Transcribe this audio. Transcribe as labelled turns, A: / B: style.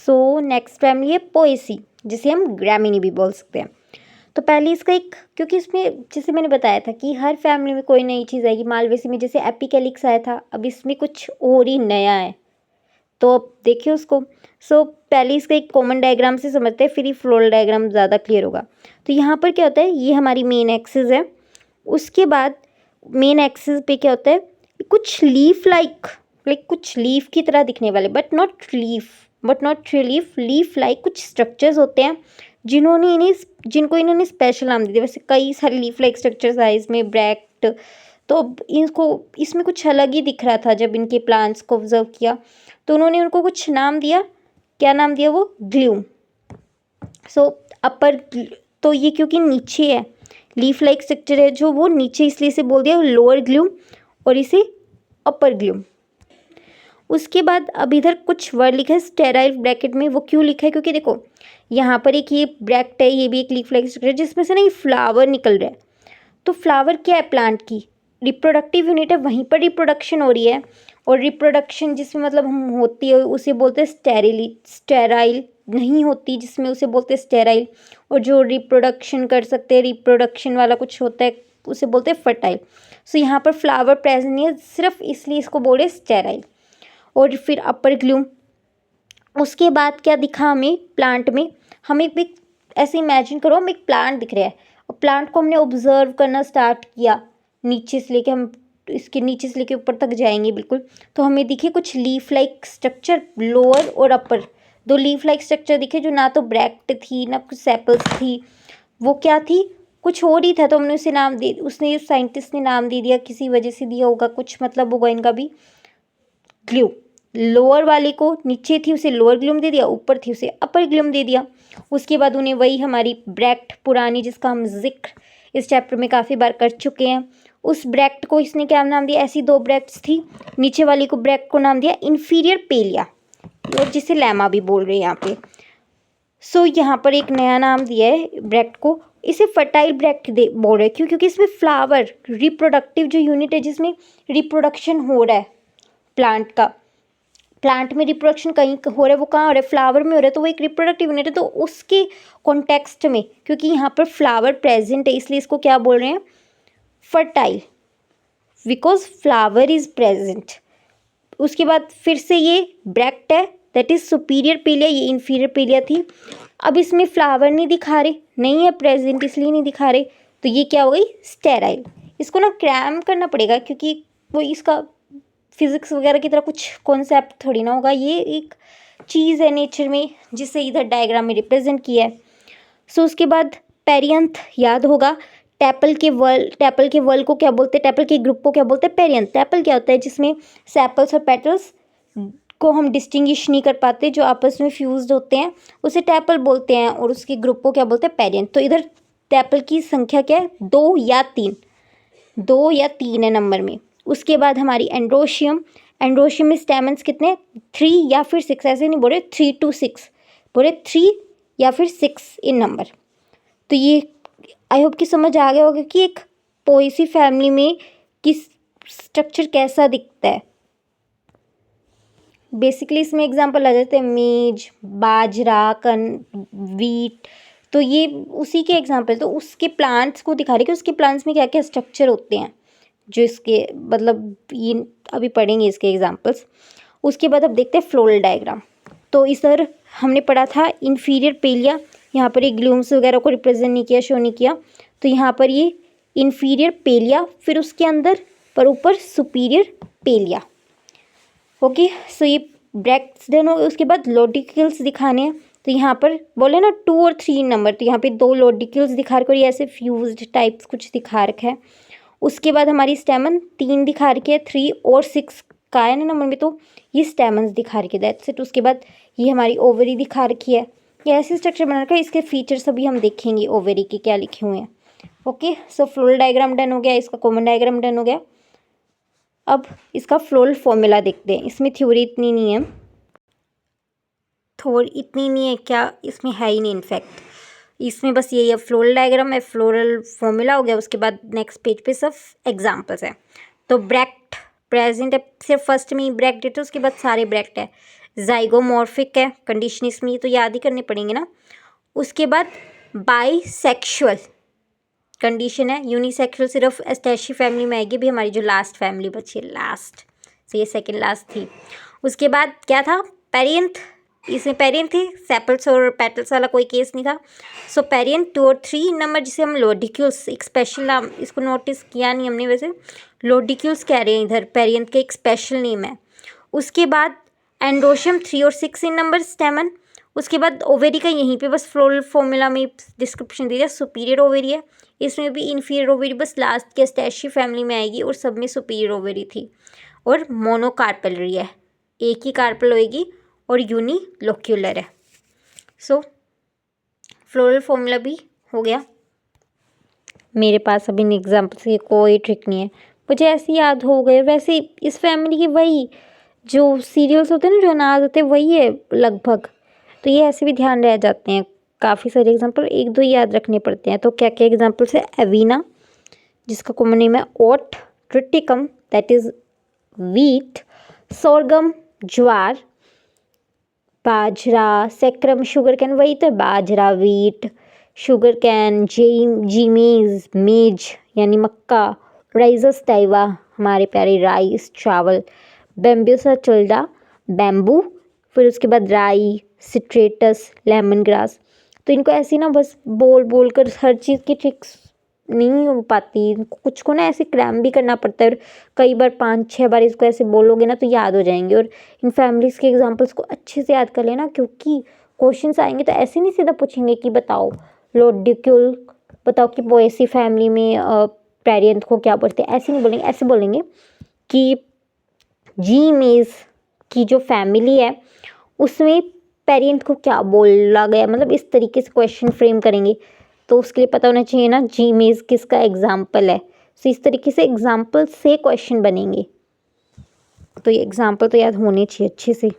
A: So next family है Poaceae, जिसे हम ग्रामिनी भी बोल सकते हैं। तो पहले इसका एक, क्योंकि इसमें जैसे मैंने बताया था कि हर फैमिली में कोई नई चीज़ आएगी। मालवेसी में जैसे एपिकैलिक्स आया था, अब इसमें कुछ और ही नया है, तो अब देखिए उसको। सो पहले इसका एक कॉमन डायग्राम से समझते हैं, फिर ही फ्लोरल डायग्राम ज़्यादा क्लियर होगा। तो यहाँ पर क्या होता है, ये हमारी मेन एक्सिस है। उसके बाद मेन एक्सिस पे क्या होता है, कुछ लीफ लाइक कुछ लीफ की तरह दिखने वाले, but not true leaf like कुछ स्ट्रक्चर्स होते हैं जिनको इन्होंने स्पेशल नाम दे दिया। वैसे कई सारे लीफ लाइक स्ट्रक्चर्स आए इसमें, ब्रैक्ट, तो अब इनको इसमें कुछ अलग ही दिख रहा था जब इनके प्लांट्स को ऑब्जर्व किया, तो उन्होंने उनको कुछ नाम दिया। क्या नाम दिया, वो ग्लूम। सो अपर, तो ये क्योंकि नीचे है, लीफ लाइक स्ट्रक्चर है जो, वो नीचे, इसलिए इसे बोल दिया लोअर ग्लूम और इसे अपर ग्लूम। उसके बाद अब इधर कुछ वर्ड लिखा है स्टेराइल ब्रैकेट में। वो क्यों लिखा है, क्योंकि देखो यहाँ पर एक ये ब्रैक्ट है, ये भी एक लीफ लाइक स्ट्रक्चर है जिसमें से ना ये फ्लावर निकल रहा है। तो फ्लावर क्या है, प्लांट की रिप्रोडक्टिव यूनिट है, वहीं पर रिप्रोडक्शन हो रही है। और रिप्रोडक्शन जिसमें मतलब हम होती है उसे बोलते हैं स्टेराइल नहीं होती जिसमें उसे बोलते हैं स्टेराइल। और जो रिप्रोडक्शन कर सकते हैं, रिप्रोडक्शन वाला कुछ होता है, उसे बोलते हैं फर्टाइल। सो यहाँ पर फ्लावर प्रेजेंट नहीं है, सिर्फ इसलिए इसको बोले स्टेराइल। और फिर अपर ग्लूम। उसके बाद क्या दिखा हमें प्लांट में, हमें एक ऐसे इमेजिन करो, हम एक प्लांट दिख रहा है और प्लांट को हमने ऑब्जर्व करना स्टार्ट किया नीचे से लेके, हम इसके नीचे से लेके ऊपर तक जाएंगे बिल्कुल, तो हमें दिखे कुछ लीफ लाइक स्ट्रक्चर लोअर और अपर, दो लीफ लाइक स्ट्रक्चर दिखे जो ना तो ब्रैक्ट थी ना कुछ सेपल्स थी, वो क्या थी, कुछ और ही था। तो हमने उसे नाम दे, उसने साइंटिस्ट ने नाम दे दिया, किसी वजह से दिया होगा, कुछ मतलब होगा इनका भी, ग्लू। लोअर वाले को नीचे थी उसे लोअर ग्लूम दे दिया, ऊपर थी उसे अपर ग्लूम दे दिया। उसके बाद उन्हें वही हमारी ब्रैक्ट पुरानी, जिसका हम जिक्र इस चैप्टर में काफ़ी बार कर चुके हैं, उस ब्रैक्ट को इसने क्या नाम दिया, ऐसी दो ब्रैक्ट्स थी, नीचे वाली को ब्रैक्ट को नाम दिया इन्फीरियर पेलिया, और जिसे लैमा भी बोल रहे हैं यहाँ पे। सो यहाँ पर एक नया नाम दिया है ब्रैक्ट को, इसे फर्टाइल ब्रैक्ट बोल रहे हैं। क्यों, क्योंकि इसमें फ्लावर रिप्रोडक्टिव जो यूनिट है जिसमें रिप्रोडक्शन हो रहा है प्लांट का, प्लांट में रिप्रोडक्शन कहीं हो रहा है, वो कहाँ हो रहा है, फ्लावर में हो रहा है, तो वो एक रिप्रोडक्टिव यूनिट है। तो उसके कॉन्टेक्स्ट में, क्योंकि यहाँ पर फ्लावर प्रेजेंट है, इसलिए इसको क्या बोल रहे हैं, fertile, because flower is present. उसके बाद फिर से ये ब्रैक्ट है, दैट इज सुपीरियर पेलिया, ये इन्फीरियर पेलिया थी। अब इसमें फ्लावर नहीं दिखा रहे, नहीं है प्रेजेंट इसलिए नहीं दिखा रहे, तो ये क्या हो गई, स्टेराइल। इसको ना क्रैम करना पड़ेगा क्योंकि वो इसका फिजिक्स वगैरह की तरह कुछ कॉन्सेप्ट थोड़ी ना होगा, ये एक चीज़ है नेचर में जिसे इधर डायग्राम में रिप्रेजेंट किया है। सो उसके बाद पेरियंथ याद होगा, टैपल के वर्ल को क्या बोलते हैं, टैपल के ग्रुप को क्या बोलते हैं, पेरियंथ। टैपल क्या होता है, जिसमें सेपल्स और पेटल्स को हम डिस्टिंग्विश नहीं कर पाते, जो आपस में फ्यूज्ड होते हैं, उसे टैपल बोलते हैं, और उसके ग्रुप को क्या बोलते हैं, पेरियंथ। तो इधर टैपल की संख्या क्या है, 2 या 3 है नंबर में। उसके बाद हमारी एंड्रोशियम में स्टेमन्स कितने, 3 या फिर 6, ऐसे नहीं बोले 3 to 6, बोले 3 या फिर 6 इन नंबर। तो ये आई होप कि समझ आ गया होगा कि एक पोएसी फैमिली में किस स्ट्रक्चर कैसा दिखता है। बेसिकली इसमें एग्जांपल आ जाते हैं मेज, बाजरा, वीट, तो ये उसी के एग्जांपल, तो उसके प्लांट्स को दिखा रहे कि उसके प्लांट्स में क्या क्या स्ट्रक्चर होते हैं, जो इसके मतलब ये अभी पढ़ेंगे इसके एग्जांपल्स। उसके बाद अब देखते हैं फ्लोरल डायग्राम। तो इस तरह हमने पढ़ा था इन्फीरियर पेलिया, यहाँ पर ये ग्लूम्स वगैरह को रिप्रेजेंट नहीं किया, शो नहीं किया, तो यहाँ पर ये इन्फीरियर पेलिया, फिर उसके अंदर पर ऊपर सुपीरियर पेलिया। ओके, सो ये ब्रैक्ट्स डन हो। उसके बाद लोडिकल्स दिखाने हैं, तो यहाँ पर बोले ना 2 और 3 नंबर, तो यहाँ पे 2 लोडिकल्स दिखा रखे और ये ऐसे फ्यूज्ड टाइप्स कुछ दिखा रखा है। उसके बाद हमारी स्टेमन 3 दिखा रखी है, 3 और 6 का है ना नंबर में, तो ये स्टेमन्स दिखा रखी है, दैट्स इट। उसके बाद ये हमारी ओवरी दिखा रखी है, ये ऐसे स्ट्रक्चर बना रखा है। इसके फीचर्स अभी हम देखेंगे ओवरी के क्या लिखे हुए हैं। ओके, सो फ्लोरल डायग्राम डन हो गया, इसका कॉमन डायग्राम डन हो गया। अब इसका फ्लोरल फॉर्मूला देखते हैं। इसमें थ्योरी इतनी नहीं है, इतनी नहीं है क्या, इसमें है ही नहीं इनफैक्ट, इसमें बस यही है, फ्लोरल डायग्राम है, फ्लोरल फॉर्मूला हो गया। उसके बाद नेक्स्ट पेज पे सब एग्जांपल्स है। तो ब्रैक्ट प्रेजेंट है, सिर्फ फर्स्ट में ही ब्रैक्ट है, तो उसके बाद सारे ब्रैक्ट है। ज़ाइगोमॉर्फिक है कंडीशन, इसमें ये तो याद ही करने पड़ेंगे ना। उसके बाद बाईसेक्सुअल कंडीशन है। यूनिसेक्सुअल सिर्फ एस्टेशी फैमिली में आएगी, भी हमारी जो लास्ट फैमिली बची है, लास्ट से ये सेकंड लास्ट थी। उसके बाद क्या था, पेरियंथ, इसमें पेरियंथ थी, सेपल्स और पेटल्स वाला कोई केस नहीं था। सो पेरियंथ 2 और 3 नंबर जिसे हम लोडिक्यूल्स, एक स्पेशल नाम, इसको नोटिस किया नहीं हमने वैसे, लोडिक्यूल्स कह रहे हैं इधर, पेरियंथ का एक स्पेशल नेम है। उसके बाद एंडोशियम 3 और 6 इन नंबर स्टेमन। उसके बाद ओवेरी का यहीं पे बस फ्लोरल फॉर्मूला में डिस्क्रिप्शन दिया, सुपीरियर ओवेरी है, इसमें भी इन्फीरियर ओवेरी बस लास्ट के एस्टेशी फैमिली में आएगी और सब में सुपीरियर ओवेरी थी। और मोनोकार्पेलरी है, एक ही कार्पेल होएगी और यूनिलोक्यूलर है। सो फ्लोरल फॉर्मूला भी हो गया। मेरे पास अभी एग्जाम्पल से कोई ट्रिक नहीं है, मुझे ऐसे याद हो गए। वैसे इस फैमिली के वही जो सीरियल्स होते हैं ना, जो अनाज होते हैं, वही है लगभग, तो ये ऐसे भी ध्यान रह जाते हैं। काफ़ी सारे एग्जाम्पल, एक दो याद रखने पड़ते हैं। तो क्या क्या एग्जाम्पल्स है, एवीना जिसका कॉमन नेम है oat, Triticum that is wheat, sorghum ज्वार, बाजरा, सेक्रम शुगर कैन, वही तो बाजरा wheat, sugar cane, Zea mays maize यानी मक्का, राइजस टाइवा हमारे प्यारे राइस चावल, बेम्ब्यूसा चिल्डा बैम्बू, फिर उसके बाद राई, सिट्रेटस, लेमन ग्रास। तो इनको ऐसी ना बस बोल बोल कर हर चीज़ की ट्रिक्स नहीं हो पाती, कुछ को ना ऐसे क्रैम भी करना पड़ता है, और कई बार 5-6 बार इसको ऐसे बोलोगे ना तो याद हो जाएंगे। और इन फैमिलीज़ के एग्जांपल्स को अच्छे से याद कर लेना, क्योंकि क्वेश्चंस आएंगे तो ऐसे नहीं सीधा पूछेंगे कि बताओ लोडिक्यूल, बताओ कि पोएसी फैमिली में पेरियंथ को क्या बोलते हैं, ऐसे नहीं बोलेंगे, ऐसे बोलेंगे कि जीमेज की जो फैमिली है उसमें पेरियंथ को क्या बोला गया, मतलब इस तरीके से क्वेश्चन फ्रेम करेंगे। तो उसके लिए पता होना चाहिए ना जीमेज किसका एग्जाम्पल है। सो इस तरीके से एग्जाम्पल से क्वेश्चन बनेंगे, तो ये एग्जाम्पल तो याद होने चाहिए अच्छे से।